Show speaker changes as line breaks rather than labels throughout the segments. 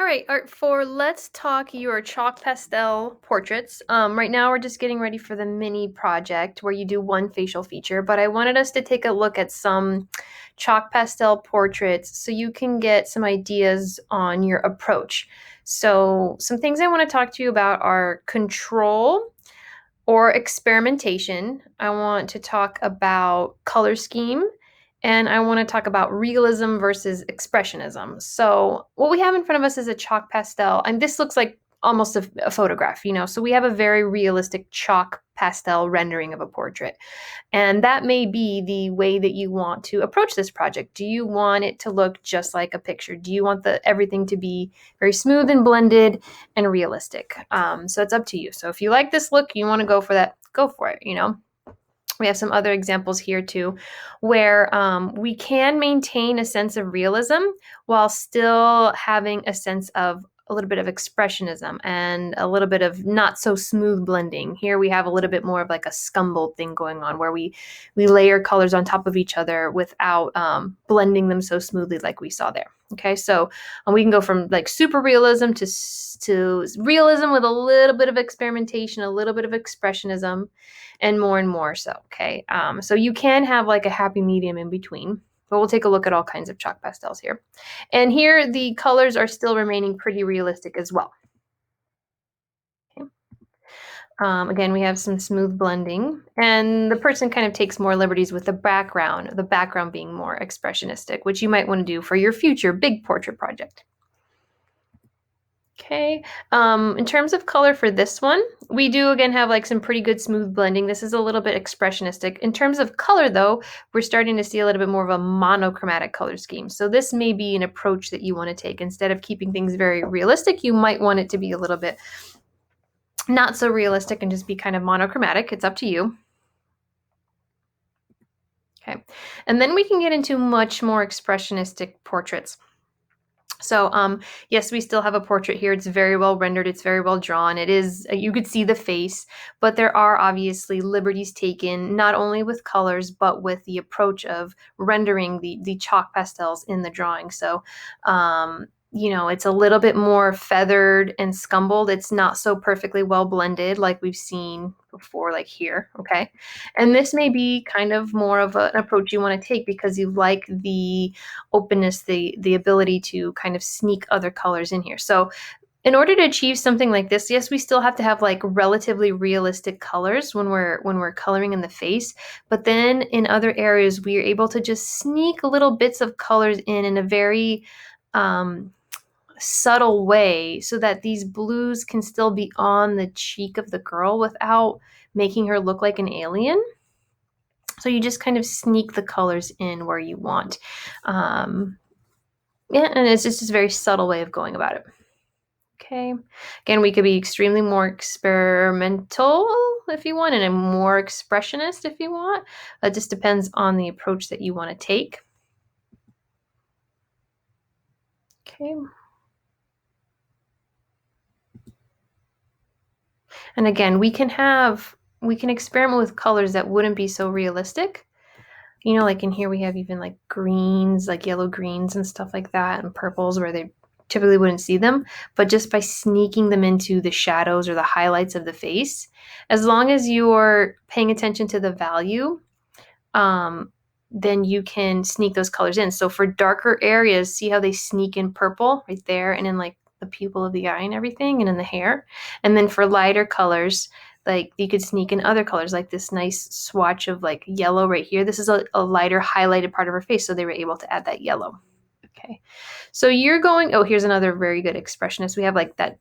All right, for let's talk your chalk pastel portraits. Right now we're just getting ready for the mini project where you do one facial feature, but I wanted us to take a look at some chalk pastel portraits so you can get some ideas on your approach. So some things I want to talk to you about are control or experimentation. I want to talk about color scheme, and I want to talk about realism versus expressionism. So, what we have in front of us is a chalk pastel, and this looks like almost a photograph, So, we have a very realistic chalk pastel rendering of a portrait. And that may be the way that you want to approach this project. Do you want it to look just like a picture? Do you want everything to be very smooth and blended and realistic? So it's up to you. So if you like this look, you want to go for that, go for it. We have some other examples here too, where we can maintain a sense of realism while still having a sense of a little bit of expressionism and a little bit of not so smooth blending. Here we have a little bit more of like a scumbled thing going on where we layer colors on top of each other without blending them so smoothly like we saw there. Okay, so we can go from like super realism to realism with a little bit of experimentation, a little bit of expressionism, and more so. Okay, so you can have like a happy medium in between, but we'll take a look at all kinds of chalk pastels here. And here the colors are still remaining pretty realistic as well. Okay. Again, we have some smooth blending, and the person kind of takes more liberties with the background being more expressionistic, which you might want to do for your future big portrait project. Okay, in terms of color for this one, we do again have like some pretty good smooth blending. This is a little bit expressionistic. In terms of color though, we're starting to see a little bit more of a monochromatic color scheme. So this may be an approach that you want to take. Instead of keeping things very realistic, you might want it to be a little bit not so realistic and just be kind of monochromatic. It's up to you. Okay, and then we can get into much more expressionistic portraits. So, yes, we still have a portrait here. It's very well rendered. It's very well drawn. It is, you could see the face, but there are obviously liberties taken, not only with colors, but with the approach of rendering the chalk pastels in the drawing. So, it's a little bit more feathered and scumbled. It's not so perfectly well blended like we've seen before, like here, okay? And this may be kind of more of an approach you want to take because you like the openness, the ability to kind of sneak other colors in here. So in order to achieve something like this, yes, we still have to have like relatively realistic colors when we're coloring in the face, but then in other areas we are able to just sneak little bits of colors in a very subtle way so that these blues can still be on the cheek of the girl without making her look like an alien. So you just kind of sneak the colors in where you want. And it's just a very subtle way of going about it. Okay. Again, we could be extremely more experimental if you want, and a more expressionist if you want. It just depends on the approach that you want to take. Okay. And again, we can experiment with colors that wouldn't be so realistic. Like in here we have even like greens, like yellow greens and stuff like that, and purples where they typically wouldn't see them, but just by sneaking them into the shadows or the highlights of the face, as long as you're paying attention to the value, then you can sneak those colors in. So for darker areas, see how they sneak in purple right there and in like the pupil of the eye and everything and in the hair. And then for lighter colors, like you could sneak in other colors, like this nice swatch of like yellow right here. This is a lighter highlighted part of her face, so they were able to add that yellow. Okay, so you're going, oh, here's another very good expressionist. We have like that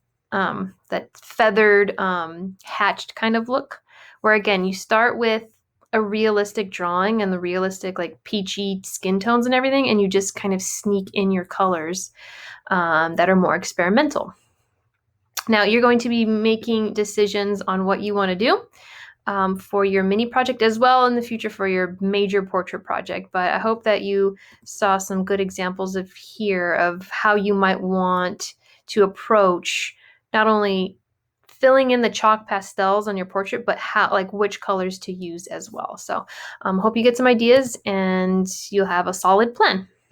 feathered, hatched kind of look, where again, you start with a realistic drawing and the realistic like peachy skin tones and everything, and you just kind of sneak in your colors that are more experimental. Now you're going to be making decisions on what you want to do for your mini project as well in the future for your major portrait project. But I hope that you saw some good examples of how you might want to approach not only filling in the chalk pastels on your portrait, but which colors to use as well. So hope you get some ideas and you'll have a solid plan.